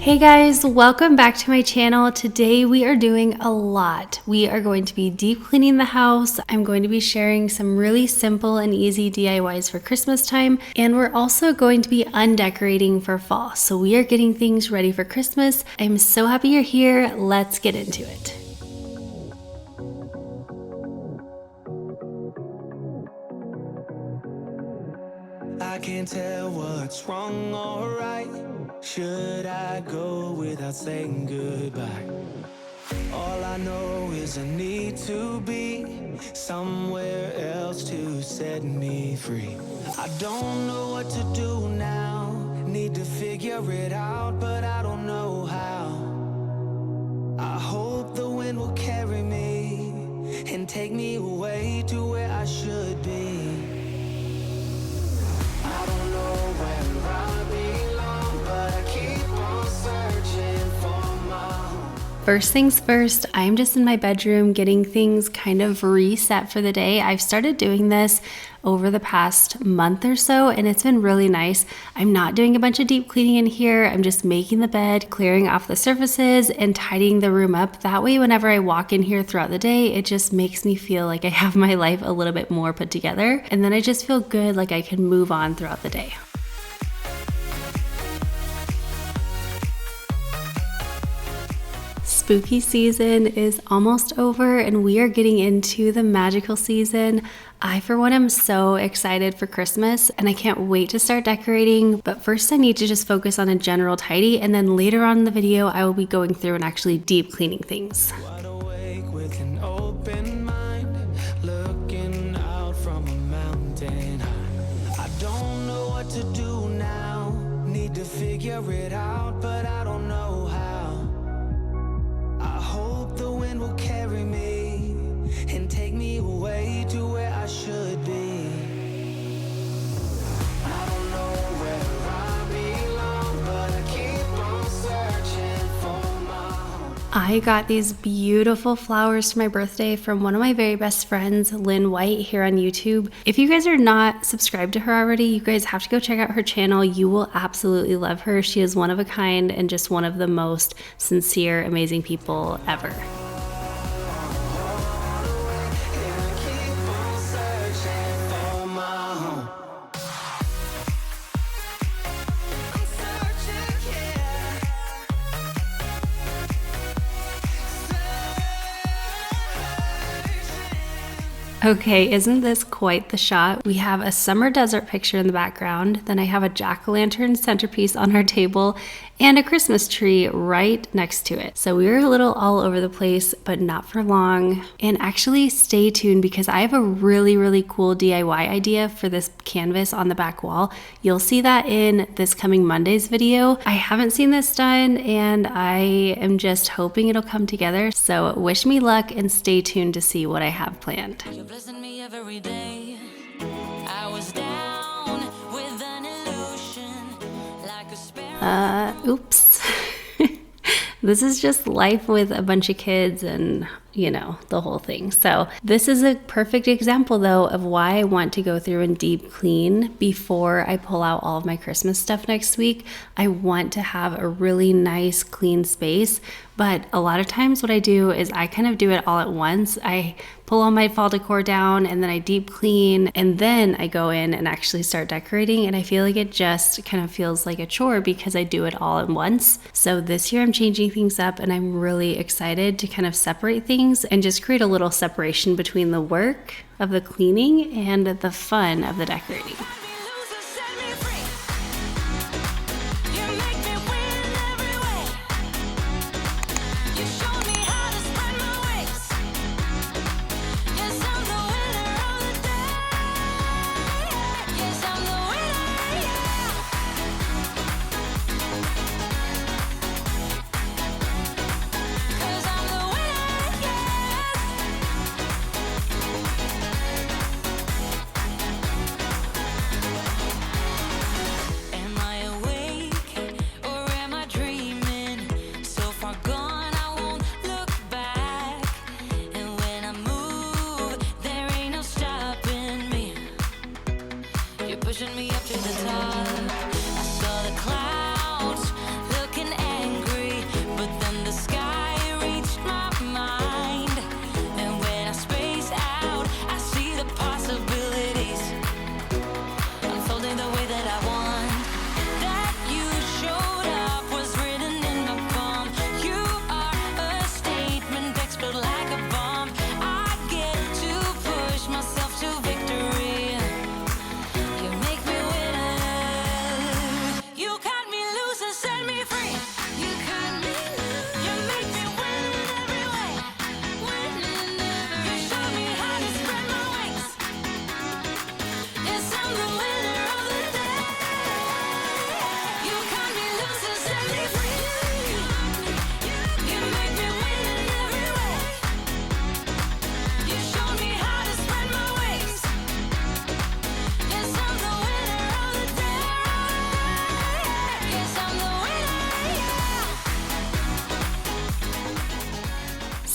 Hey guys, welcome back to my channel. Today we are doing a lot. We are going to be deep cleaning the house. I'm going to be sharing some really simple and easy DIYs for Christmas time, and we're also going to be undecorating for fall. So we are getting things ready for Christmas. I'm so happy you're here. Let's get into it. I can't tell what's wrong or right. Should I go without saying goodbye? All I know is I need to be somewhere else to set me free. I don't know what to do now. Need to figure it out, but I don't know how. I hope the wind will carry me and take me away to where I should be. I don't know where I belong, but I keep on searching for my home. First things first, I'm just in my bedroom getting things kind of reset for the day. I've started doing this over the past month or so, and it's been really nice. I'm not doing a bunch of deep cleaning in here. I'm just making the bed, clearing off the surfaces, and tidying the room up. That way, whenever I walk in here throughout the day, it just makes me feel like I have my life a little bit more put together. And then I just feel good, like I can move on throughout the day. Spooky season is almost over and we are getting into the magical season. I, for one, am so excited for Christmas and I can't wait to start decorating. But first I need to just focus on a general tidy, and then later on in the video, I will be going through and actually deep cleaning things. Wide awake with an open mind, looking out from a mountain high. I don't know what to do now. Need to figure it out, but I don't know how. I hope the wind will carry me and take me away to where I should be. I don't know where I belong, but I keep on searching for my home. I got these beautiful flowers for my birthday from one of my very best friends, Lynn White, here on YouTube. If you guys are not subscribed to her already, you guys have to go check out her channel. You will absolutely love her. She is one of a kind and just one of the most sincere, amazing people ever. Okay, isn't this quite the shot? We have a summer desert picture in the background, then I have a jack-o'-lantern centerpiece on our table, and a Christmas tree right next to it. So we were a little all over the place, but not for long. And actually stay tuned because I have a really cool DIY idea for this canvas on the back wall. You'll see that in this coming Monday's video. I haven't seen this done and I am just hoping it'll come together. So wish me luck and stay tuned to see what I have planned. You're blessing me every day. I was down with an illusion, like a sparrow. Oops. This is just life with a bunch of kids and, you know, the whole thing. So this is a perfect example though of why I want to go through and deep clean before I pull out all of my Christmas stuff next week. I want to have a really nice clean space, but a lot of times what I do is I kind of do it all at once. I pull all my fall decor down and then I deep clean and then I go in and actually start decorating, and I feel like it just kind of feels like a chore because I do it all at once. So this year I'm changing things up and I'm really excited to kind of separate things and just create a little separation between the work of the cleaning and the fun of the decorating.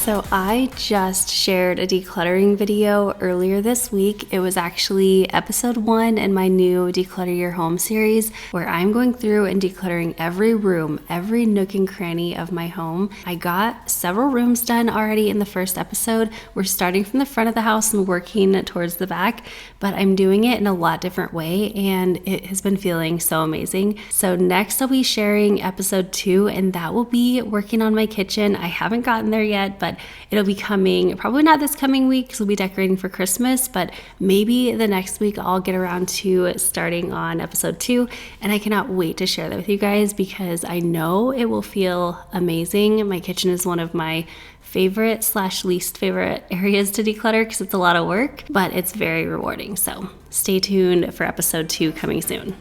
So I just shared a decluttering video earlier this week. It was actually episode 1 in my new Declutter Your Home series, where I'm going through and decluttering every room, every nook and cranny of my home. I got several rooms done already in the first episode. We're starting from the front of the house and working towards the back, but I'm doing it in a lot different way and it has been feeling so amazing. So next I'll be sharing episode 2, and that will be working on my kitchen. I haven't gotten there yet, but it'll be coming, probably not this coming week because we'll be decorating for Christmas, but maybe the next week I'll get around to starting on episode 2, and I cannot wait to share that with you guys because I know it will feel amazing. My kitchen is one of my favorite / least favorite areas to declutter because it's a lot of work, but it's very rewarding. So stay tuned for episode 2 coming soon.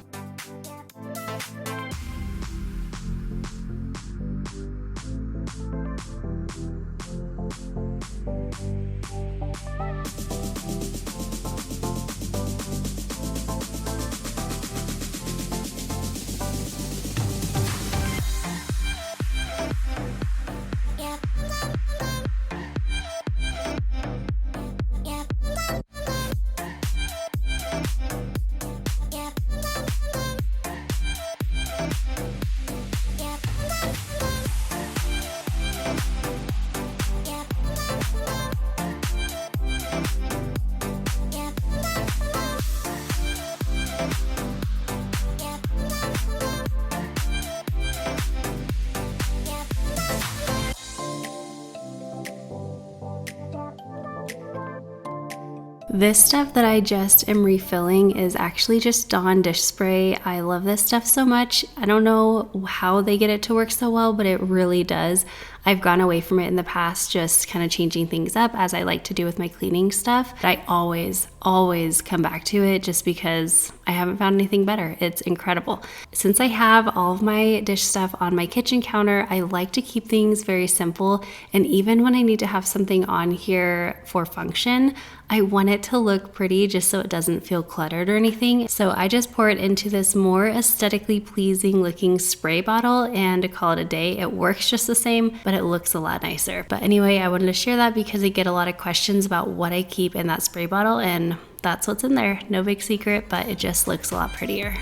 This stuff that I just am refilling is actually just Dawn dish spray. I love this stuff so much. I don't know how they get it to work so well, but it really does. I've gone away from it in the past, just kind of changing things up as I like to do with my cleaning stuff. But I always come back to it just because I haven't found anything better. It's incredible. Since I have all of my dish stuff on my kitchen counter, I like to keep things very simple. And even when I need to have something on here for function, I want it to look pretty just so it doesn't feel cluttered or anything. So I just pour it into this more aesthetically pleasing looking spray bottle and call it a day. It works just the same, but it looks a lot nicer. But anyway, I wanted to share that because I get a lot of questions about what I keep in that spray bottle, and that's what's in there. No big secret, but it just looks a lot prettier.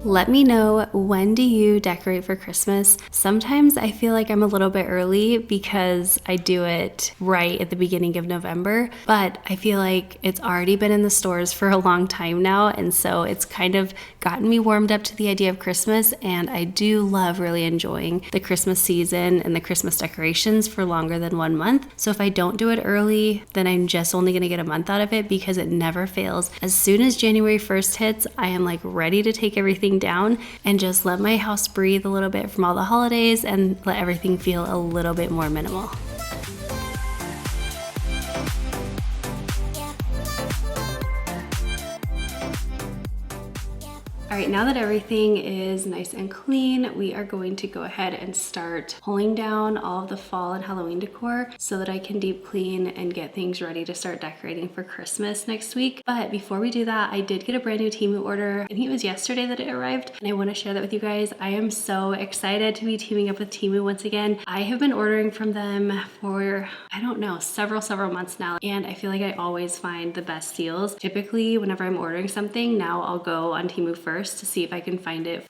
Let me know, when do you decorate for Christmas? Sometimes I feel like I'm a little bit early because I do it right at the beginning of November, but I feel like it's already been in the stores for a long time now, and so it's kind of gotten me warmed up to the idea of Christmas, and I do love really enjoying the Christmas season and the Christmas decorations for longer than 1 month. So if I don't do it early, then I'm just only gonna get a month out of it because it never fails. As soon as January 1st hits, I am like ready to take everything down and just let my house breathe a little bit from all the holidays and let everything feel a little bit more minimal. All right, now that everything is nice and clean, we are going to go ahead and start pulling down all of the fall and Halloween decor so that I can deep clean and get things ready to start decorating for Christmas next week. But before we do that, I did get a brand new Temu order. I think it was yesterday that it arrived, and I want to share that with you guys. I am so excited to be teaming up with Temu once again. I have been ordering from them for, I don't know, several months now, and I feel like I always find the best deals. Typically, whenever I'm ordering something, now I'll go on Temu first to see if I can find it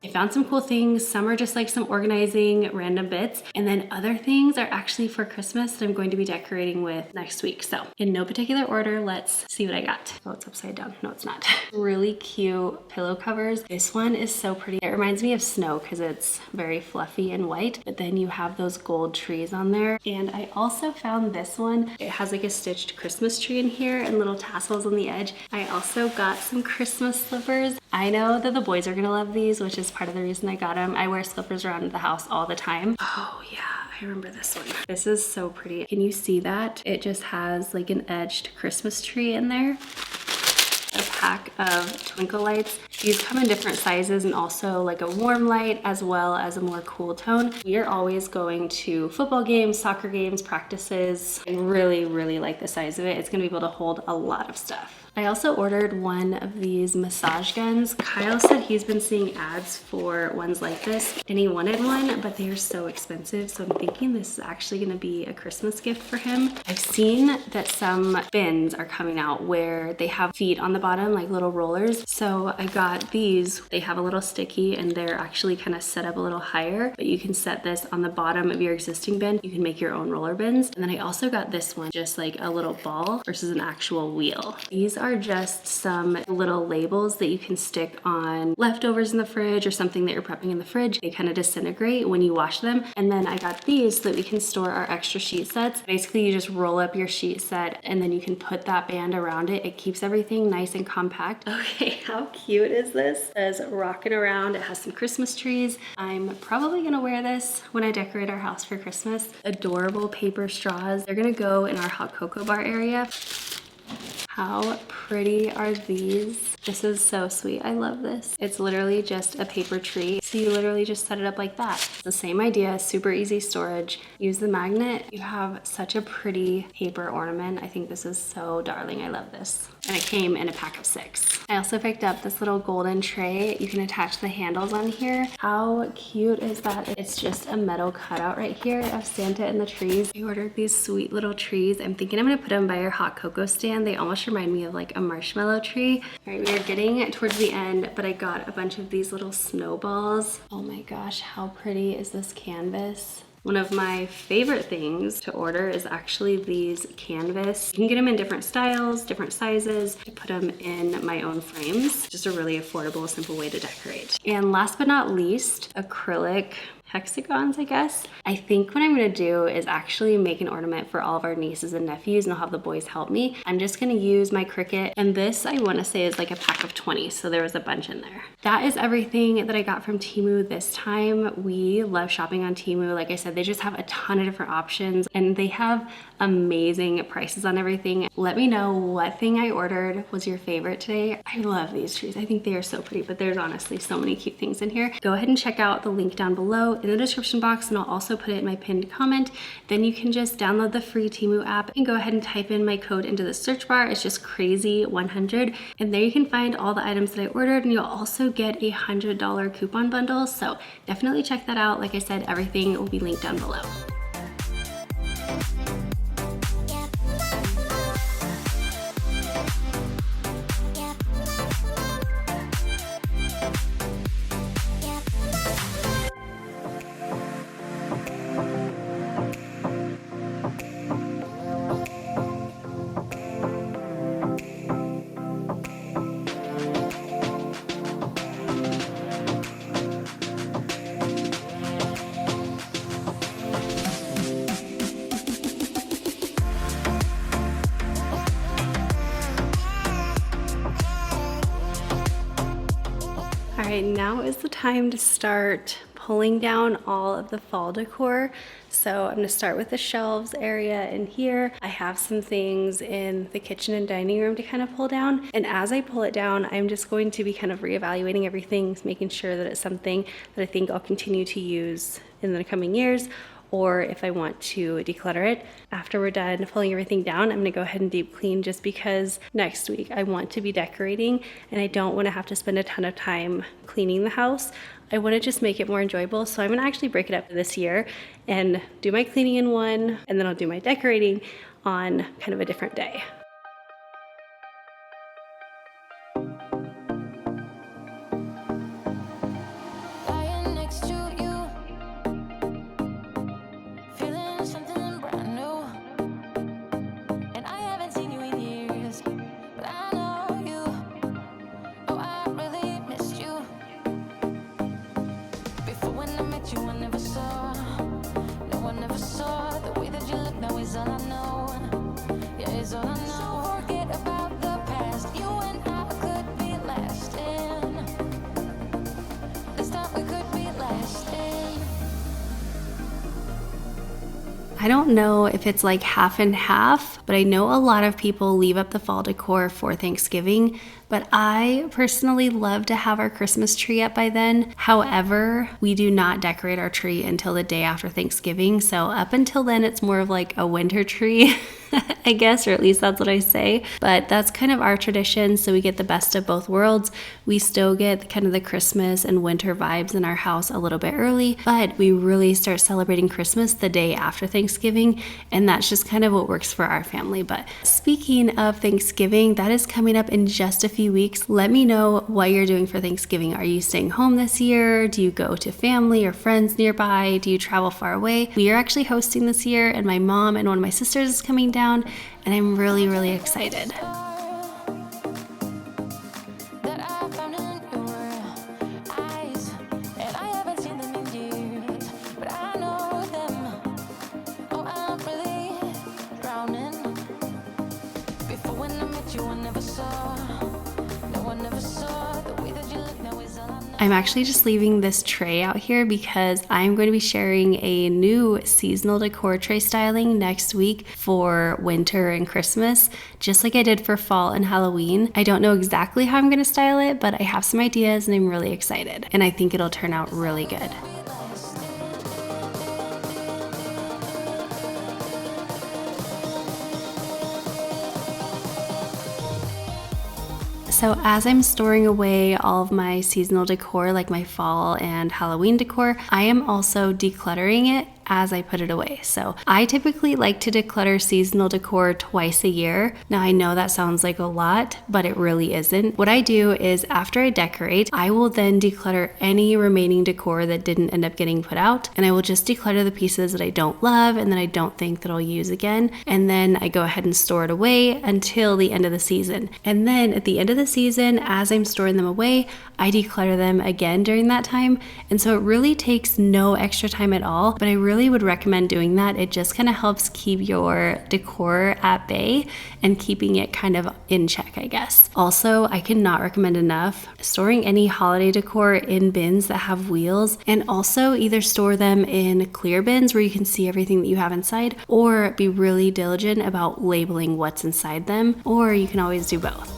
I found some cool things. Some are just like some organizing random bits. And then other things are actually for Christmas that I'm going to be decorating with next week. So in no particular order, let's see what I got. Oh, it's upside down. No, it's not. Really cute pillow covers. This one is so pretty. It reminds me of snow because it's very fluffy and white, but then you have those gold trees on there. And I also found this one. It has like a stitched Christmas tree in here and little tassels on the edge. I also got some Christmas slippers. I know that the boys are gonna love these, which is part of the reason I got them. I wear slippers around the house all the time. Oh yeah, I remember this one. This is so pretty. Can you see that? It just has like an edged Christmas tree in there. A pack of twinkle lights. These come in different sizes and also like a warm light as well as a more cool tone. We are always going to football games, soccer games, practices. I really, really like the size of it. It's gonna be able to hold a lot of stuff. I also ordered one of these massage guns. Kyle said he's been seeing ads for ones like this and he wanted one, but they are so expensive. So I'm thinking this is actually gonna be a Christmas gift for him. I've seen that some bins are coming out where they have feet on the bottom, like little rollers. So I got these. They have a little sticky and they're actually kind of set up a little higher, but you can set this on the bottom of your existing bin. You can make your own roller bins. And then I also got this one, just like a little ball versus an actual wheel. These are just some little labels that you can stick on leftovers in the fridge or something that you're prepping in the fridge. They kind of disintegrate when you wash them. And then I got these so that we can store our extra sheet sets. Basically, you just roll up your sheet set and then you can put that band around it. It keeps everything nice and compact. Okay, how cute is this? It says rocking around. It has some Christmas trees. I'm probably gonna wear this when I decorate our house for Christmas. Adorable paper straws. They're gonna go in our hot cocoa bar area. How pretty are these? This is so sweet. I love this. It's literally just a paper tree. So you literally just set it up like that. It's the same idea, super easy storage. Use the magnet. You have such a pretty paper ornament. I think this is so darling. I love this. And it came in a pack of 6. I also picked up this little golden tray. You can attach the handles on here. How cute is that? It's just a metal cutout right here of Santa and the trees. I ordered these sweet little trees. I'm thinking I'm gonna put them by our hot cocoa stand. They almost remind me of like a marshmallow tree. All right, we are getting towards the end, but I got a bunch of these little snowballs. Oh my gosh, how pretty is this canvas? One of my favorite things to order is actually these canvas. You can get them in different styles, different sizes. I put them in my own frames. Just a really affordable, simple way to decorate. And last but not least, acrylic hexagons, I guess. I think what I'm gonna do is actually make an ornament for all of our nieces and nephews, and I'll have the boys help me. I'm just gonna use my Cricut, and this I wanna say is like a pack of 20, so there was a bunch in there. That is everything that I got from Temu this time. We love shopping on Temu. Like I said, they just have a ton of different options, and they have amazing prices on everything. Let me know what thing I ordered was your favorite today. I love these trees. I think they are so pretty, but there's honestly so many cute things in here. Go ahead and check out the link down below in the description box, and I'll also put it in my pinned comment. Then you can just download the free Temu app and go ahead and type in my code into the search bar. It's just crazy100, and there you can find all the items that I ordered, and you'll also get a $100 coupon bundle. So definitely check that out. Like I said, everything will be linked down below. All right, now is the time to start pulling down all of the fall decor. So I'm gonna start with the shelves area in here. I have some things in the kitchen and dining room to kind of pull down. And as I pull it down, I'm just going to be kind of reevaluating everything, making sure that it's something that I think I'll continue to use in the coming years, or if I want to declutter it. After we're done pulling everything down, I'm gonna go ahead and deep clean, just because next week I want to be decorating and I don't wanna have to spend a ton of time cleaning the house. I wanna just make it more enjoyable. So I'm gonna actually break it up this year and do my cleaning in one, and then I'll do my decorating on kind of a different day. I don't know if it's like half and half, but I know a lot of people leave up the fall decor for Thanksgiving. But I personally love to have our Christmas tree up by then. However, we do not decorate our tree until the day after Thanksgiving. So up until then, it's more of like a winter tree, I guess, or at least that's what I say. But that's kind of our tradition. So we get the best of both worlds. We still get kind of the Christmas and winter vibes in our house a little bit early, but we really start celebrating Christmas the day after Thanksgiving. And that's just kind of what works for our family. But speaking of Thanksgiving, that is coming up in just a few weeks. Let me know what you're doing for Thanksgiving. Are you staying home this year? Do you go to family or friends nearby? Do you travel far away? We are actually hosting this year, and my mom and one of my sisters is coming down, and I'm really, really excited. That I found in your eyes, and I haven't seen them in years, but I know them. Oh, I'm really drowning. Before when I met you, I never saw. No, I never saw the way that you look now is all I know. I'm actually just leaving this tray out here because I'm going to be sharing a new seasonal decor tray styling next week for winter and Christmas, just like I did for fall and Halloween. I don't know exactly how I'm going to style it, but I have some ideas and I'm really excited. And I think it'll turn out really good. So as I'm storing away all of my seasonal decor, like my fall and Halloween decor, I am also decluttering it as I put it away. So I typically like to declutter seasonal decor twice a year. Now I know that sounds like a lot, but it really isn't. What I do is after I decorate, I will then declutter any remaining decor that didn't end up getting put out, and I will just declutter the pieces that I don't love and that I don't think that I'll use again. And then I go ahead and store it away until the end of the season. And then at the end of the season, as I'm storing them away, I declutter them again during that time. And so it really takes no extra time at all, but I really would recommend doing that. It just kind of helps keep your decor at bay and keeping it kind of in check, I guess. Also, I cannot recommend enough storing any holiday decor in bins that have wheels, and also either store them in clear bins where you can see everything that you have inside, or be really diligent about labeling what's inside them, or you can always do both.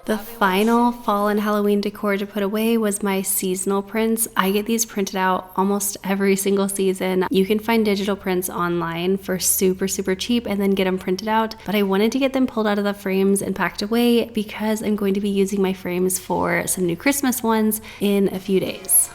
The final fall and Halloween decor to put away was my seasonal prints. I get these printed out almost every single season. You can find digital prints online for super, super cheap and then get them printed out. But I wanted to get them pulled out of the frames and packed away because I'm going to be using my frames for some new Christmas ones in a few days.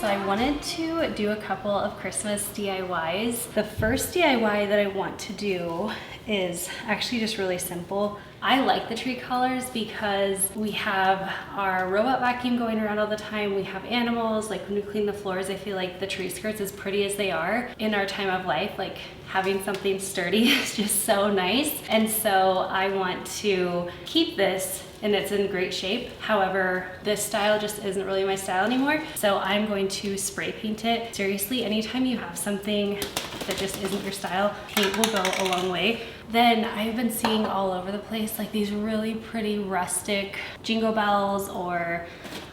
So I wanted to do a couple of Christmas DIYs. The first DIY that I want to do is actually just really simple. I like the tree colors because we have our robot vacuum going around all the time. We have animals, like when we clean the floors, I feel like the tree skirts, as pretty as they are in our time of life, like having something sturdy is just so nice. And so I want to keep this and it's in great shape. However, this style just isn't really my style anymore. So I'm going to spray paint it. Seriously, anytime you have something that just isn't your style, paint will go a long way. Then I've been seeing all over the place like these really pretty rustic jingle bells or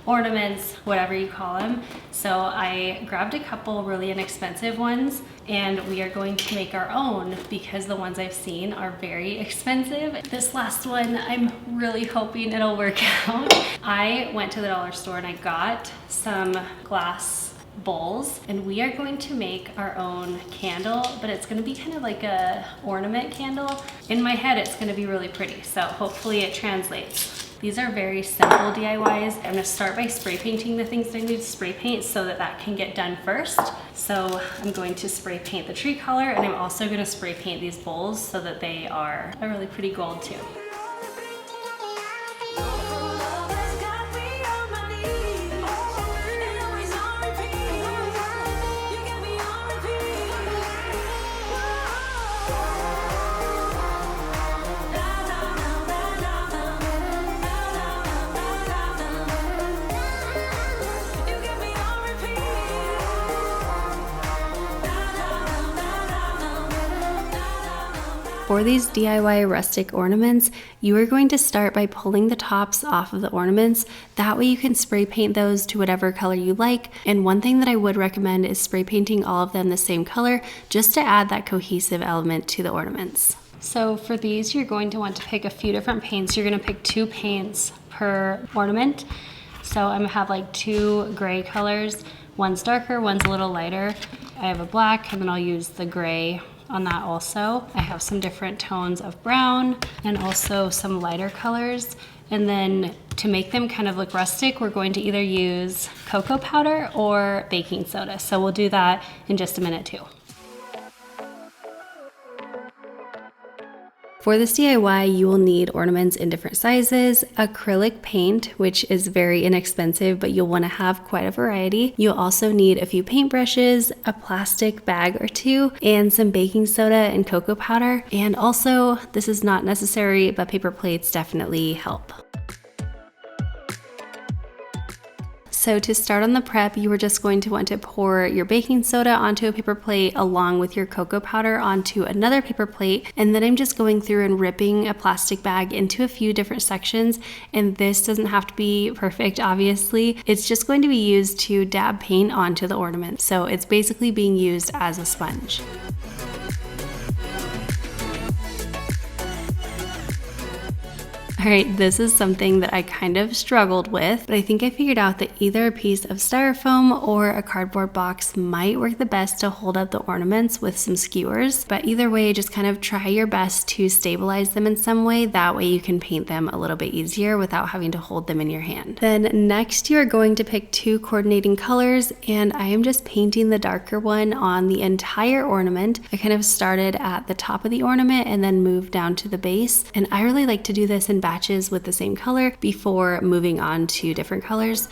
ornaments, whatever you call them. So I grabbed a couple really inexpensive ones and we are going to make our own because the ones I've seen are very expensive. This last one, I'm really hoping it'll work out. I went to the dollar store and I got some glass bowls and we are going to make our own candle, but it's going to be kind of like a ornament candle. In my head, it's going to be really pretty. So hopefully it translates. These are very simple DIYs. I'm gonna start by spray painting the things that I need to spray paint so that that can get done first. So I'm going to spray paint the tree color and I'm also gonna spray paint these bowls so that they are a really pretty gold too. You get me For these DIY rustic ornaments, you are going to start by pulling the tops off of the ornaments. That way you can spray paint those to whatever color you like. And one thing that I would recommend is spray painting all of them the same color just to add that cohesive element to the ornaments. So for these, you're going to want to pick a few different paints. You're going to pick 2 paints per ornament. So I'm going to have like 2 gray colors. One's darker, one's a little lighter. I have a black, and then I'll use the gray on that also. I have some different tones of brown and also some lighter colors. And then to make them kind of look rustic, we're going to either use cocoa powder or baking soda. So we'll do that in just a minute too. For this DIY, you will need ornaments in different sizes, acrylic paint, which is very inexpensive, but you'll want to have quite a variety. You'll also need a few paintbrushes, a plastic bag or 2, and some baking soda and cocoa powder. And also, this is not necessary, but paper plates definitely help. So to start on the prep, you are just going to want to pour your baking soda onto a paper plate along with your cocoa powder onto another paper plate. And then I'm just going through and ripping a plastic bag into a few different sections. And this doesn't have to be perfect, obviously. It's just going to be used to dab paint onto the ornament. So it's basically being used as a sponge. All right, this is something that I kind of struggled with, but I think I figured out that either a piece of styrofoam or a cardboard box might work the best to hold up the ornaments with some skewers. But either way, just kind of try your best to stabilize them in some way. That way you can paint them a little bit easier without having to hold them in your hand. Then next, you're going to pick 2 coordinating colors, and I am just painting the darker one on the entire ornament. I kind of started at the top of the ornament and then moved down to the base. And I really like to do this in batches with the same color before moving on to different colors.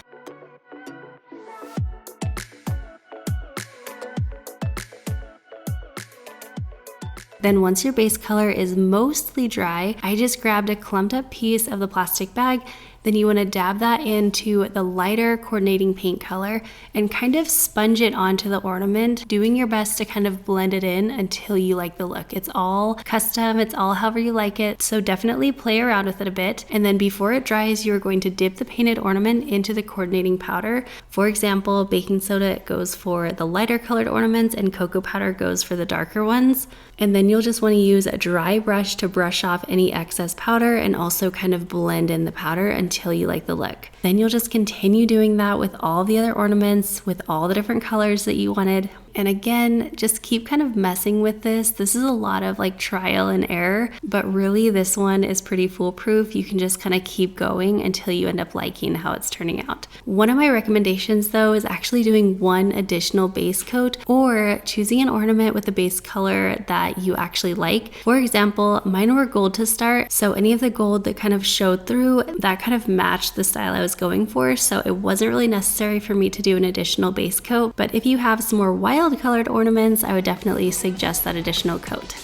Then once your base color is mostly dry, I just grabbed a clumped up piece of the plastic bag. Then you want to dab that into the lighter coordinating paint color and kind of sponge it onto the ornament, doing your best to kind of blend it in until you like the look. It's all custom, it's all however you like it, so definitely play around with it a bit. And then before it dries, you're going to dip the painted ornament into the coordinating powder. For example, baking soda goes for the lighter colored ornaments and cocoa powder goes for the darker ones. And then you'll just want to use a dry brush to brush off any excess powder and also kind of blend in the powder until you like the look. Then you'll just continue doing that with all the other ornaments, with all the different colors that you wanted. And again, just keep kind of messing with this. This is a lot of like trial and error, but really this one is pretty foolproof. You can just kind of keep going until you end up liking how it's turning out. One of my recommendations though is actually doing one additional base coat or choosing an ornament with a base color that you actually like. For example, mine were gold to start, so any of the gold that kind of showed through, that kind of matched the style I was going for, so it wasn't really necessary for me to do an additional base coat. But if you have some more wild colored ornaments, I would definitely suggest that additional coat.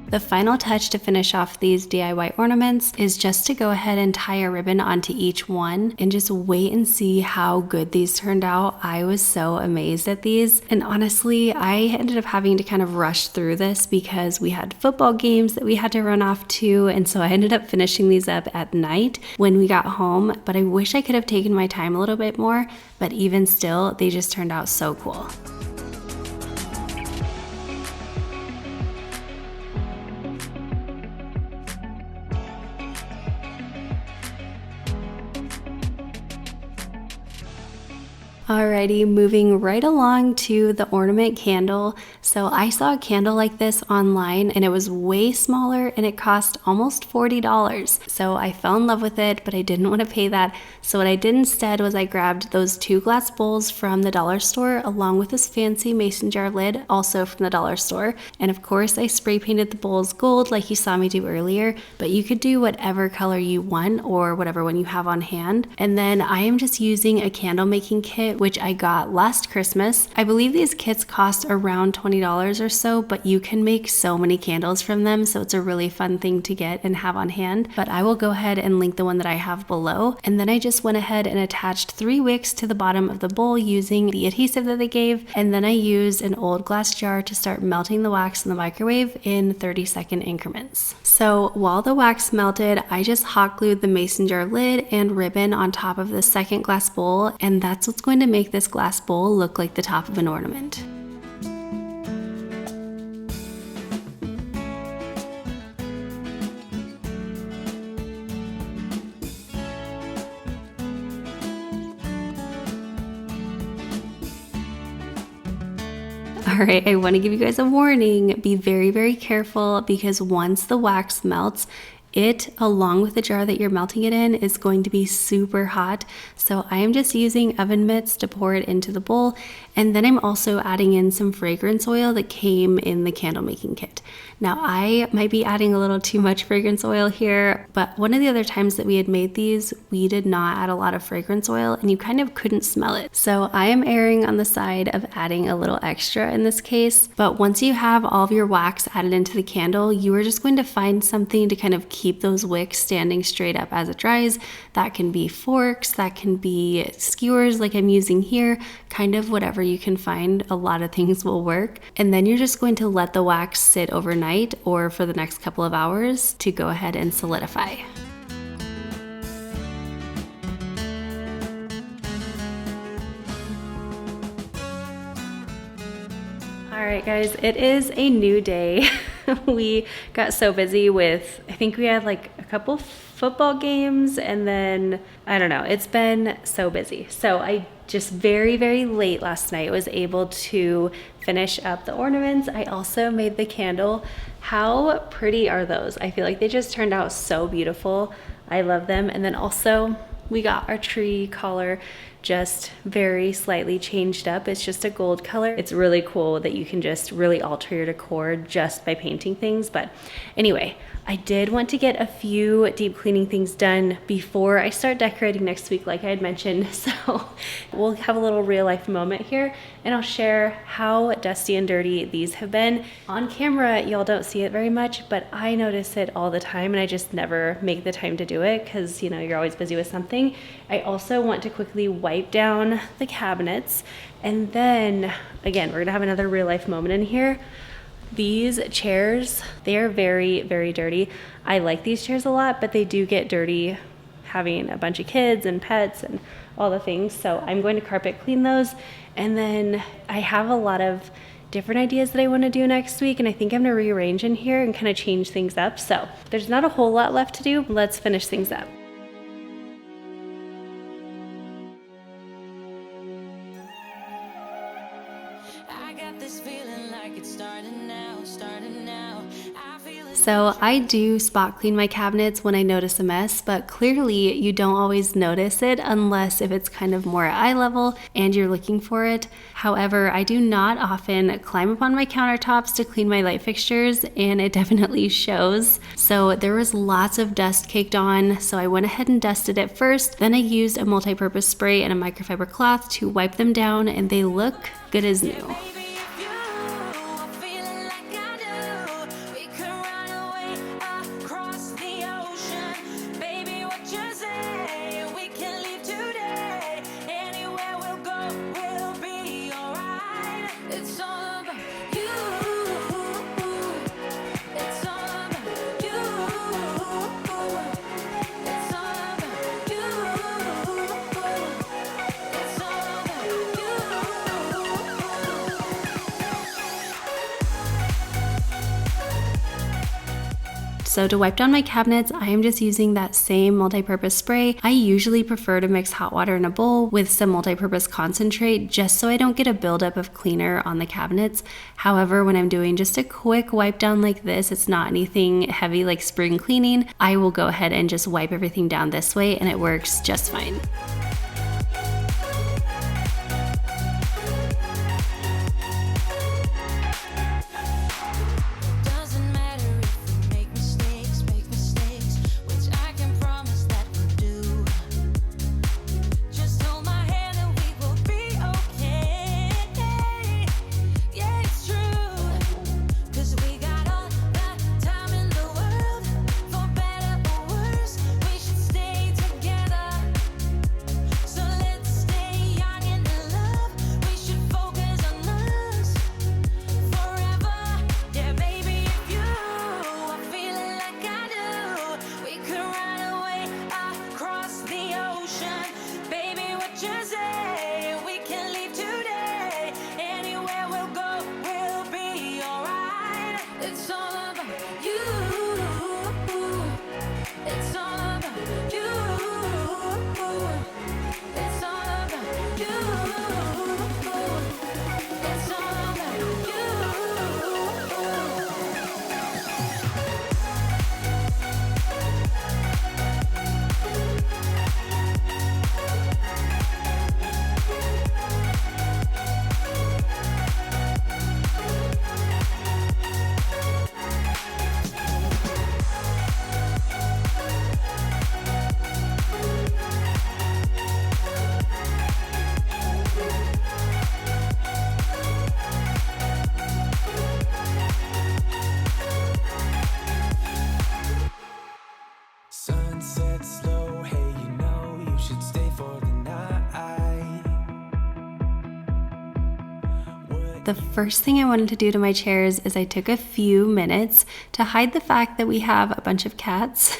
The final touch to finish off these DIY ornaments is just to go ahead and tie a ribbon onto each one and just wait and see how good these turned out. I was so amazed at these, and honestly, I ended up having to kind of rush through this because we had football games that we had to run off to, and so I ended up finishing these up at night when we got home, but I wish I could have taken my time a little bit more, but even still, they just turned out so cool. Alrighty, moving right along to the ornament candle. So I saw a candle like this online and it was way smaller and it cost almost $40. So I fell in love with it, but I didn't want to pay that. So what I did instead was I grabbed those 2 glass bowls from the dollar store along with this fancy mason jar lid, also from the dollar store. And of course I spray painted the bowls gold like you saw me do earlier, but you could do whatever color you want or whatever one you have on hand. And then I am just using a candle making kit which I got last Christmas. I believe these kits cost around $20 or so, but you can make so many candles from them, so it's a really fun thing to get and have on hand. But I will go ahead and link the one that I have below. And then I just went ahead and attached 3 wicks to the bottom of the bowl using the adhesive that they gave, and then I used an old glass jar to start melting the wax in the microwave in 30-second increments. So while the wax melted, I just hot glued the mason jar lid and ribbon on top of the second glass bowl, and that's what's going to make this glass bowl look like the top of an ornament. Alright, I want to give you guys a warning. Be very, very careful because once the wax melts, it, along with the jar that you're melting it in, is going to be super hot. So I am just using oven mitts to pour it into the bowl, and then I'm also adding in some fragrance oil that came in the candle making kit. Now I might be adding a little too much fragrance oil here, but one of the other times that we had made these, we did not add a lot of fragrance oil and you kind of couldn't smell it. So I am erring on the side of adding a little extra in this case, but once you have all of your wax added into the candle, you are just going to find something to kind of keep those wicks standing straight up as it dries. That can be forks, that can be skewers like I'm using here, kind of whatever you can find. A lot of things will work. And then you're just going to let the wax sit overnight or for the next couple of hours to go ahead and solidify. Alright guys, it is a new day. We got so busy with, I think we had like a couple football games and then, I don't know, it's been so busy. So I just very, very late last night was able to finish up the ornaments. I also made the candle. How pretty are those? I feel like they just turned out so beautiful. I love them. And then also we got our tree collar just very slightly changed up. It's just a gold color. It's really cool that you can just really alter your decor just by painting things. But anyway, I did want to get a few deep cleaning things done before I start decorating next week, like I had mentioned. So we'll have a little real life moment here and I'll share how dusty and dirty these have been. On camera, y'all don't see it very much, but I notice it all the time and I just never make the time to do it because, you know, you're always busy with something. I also want to quickly wipe down the cabinets, and then again, we're gonna have another real life moment in here. These chairs, they are very, very dirty. I like these chairs a lot, but they do get dirty having a bunch of kids and pets and all the things. So I'm going to carpet clean those. And then I have a lot of different ideas that I want to do next week. And I think I'm going to rearrange in here and kind of change things up. So there's not a whole lot left to do. Let's finish things up. I got this feeling like it's starting now, starting now. I feel it. So I do spot clean my cabinets when I notice a mess, but clearly you don't always notice it unless if it's kind of more at eye level and you're looking for it. However, I do not often climb up on my countertops to clean my light fixtures, and it definitely shows. So there was lots of dust caked on, so I went ahead and dusted it first. Then I used a multi-purpose spray and a microfiber cloth to wipe them down, and they look good as new. Baby, if you are feeling like I do, we can run So to wipe down my cabinets, I am just using that same multi-purpose spray. I usually prefer to mix hot water in a bowl with some multi-purpose concentrate just so I don't get a buildup of cleaner on the cabinets. However, when I'm doing just a quick wipe down like this, it's not anything heavy like spring cleaning, I will go ahead and just wipe everything down this way and it works just fine. Sunset slow, hey, you know you should stay for the night. The first thing I wanted to do to my chairs is I took a few minutes to hide the fact that we have a bunch of cats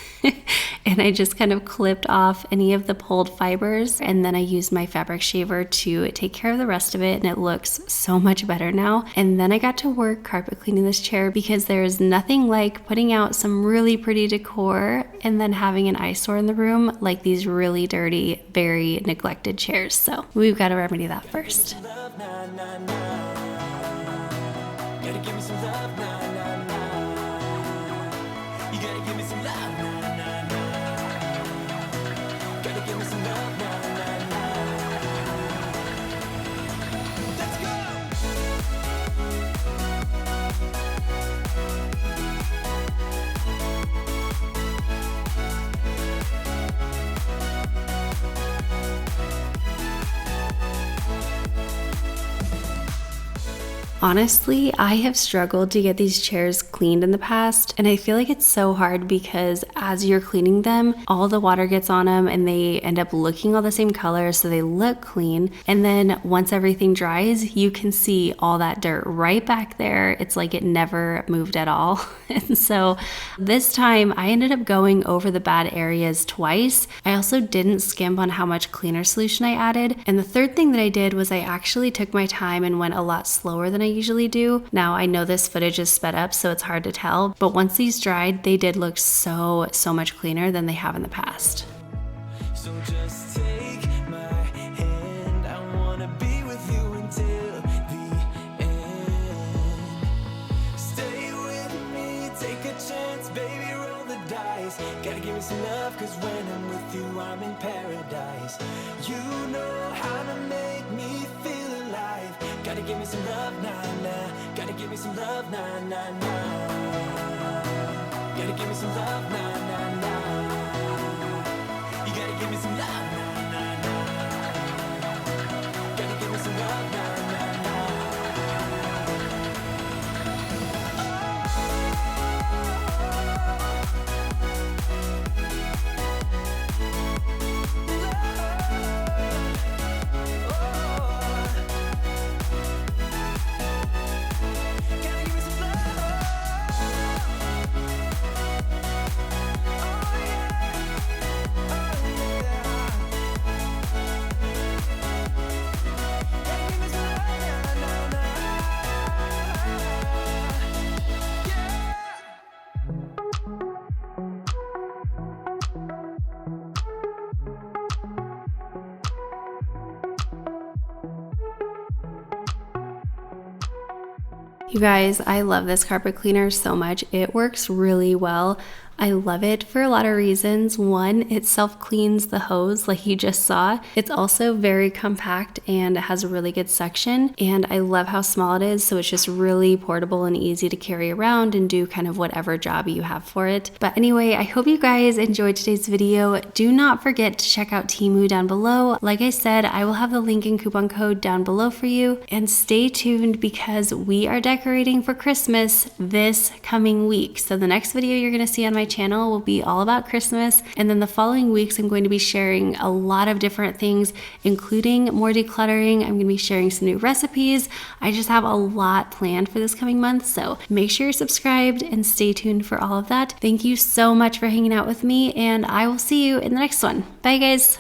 and I just kind of clipped off any of the pulled fibers and then I used my fabric shaver to take care of the rest of it and it looks so much better now. And then I got to work carpet cleaning this chair because there is nothing like putting out some really pretty decor and then having an eyesore in the room like these really dirty, very neglected chairs. So we've got to remedy that first. Gotta give me some love, nah, nah, nah. You gotta give me some love, nah, nah, nah. Gotta give me some love, nah, nah, nah. Let's go! Honestly, I have struggled to get these chairs cleaned in the past, and I feel like it's so hard because as you're cleaning them, all the water gets on them and they end up looking all the same color, so they look clean. And then once everything dries, you can see all that dirt right back there. It's like it never moved at all. And so this time I ended up going over the bad areas twice. I also didn't skimp on how much cleaner solution I added. And the third thing that I did was I actually took my time and went a lot slower than I usually do. Now I know this footage is sped up, so it's hard to tell, but once these dried, they did look so much cleaner than they have in the past. So just take my hand, I wanna be with you until the end. Stay with me, take a chance, baby, roll the dice. Gotta give me some love, cause when I'm with you, I'm in paradise. You know how to make me feel alive. Gotta give me some love, nah, nah. Gotta give me some love, nah, nah, nah. Gotta give me some love, nah, nah, nah. You gotta give me some love, nah, nah, nah. Gotta give me some love, nah, nah, nah. Gotta give me some love. You guys, I love this carpet cleaner so much. It works really well. I love it for a lot of reasons. One, it self-cleans the hose like you just saw. It's also very compact and it has a really good suction. And I love how small it is, so it's just really portable and easy to carry around and do kind of whatever job you have for it. But anyway, I hope you guys enjoyed today's video. Do not forget to check out Temu down below. Like I said, I will have the link and coupon code down below for you. And stay tuned because we are decorating for Christmas this coming week. So the next video you're gonna see on my channel will be all about Christmas, and then the following weeks I'm going to be sharing a lot of different things, including more decluttering. I'm going to be sharing some new recipes. I just have a lot planned for this coming month, so make sure you're subscribed and stay tuned for all of that. Thank you so much for hanging out with me, and I will see you in the next one. Bye guys.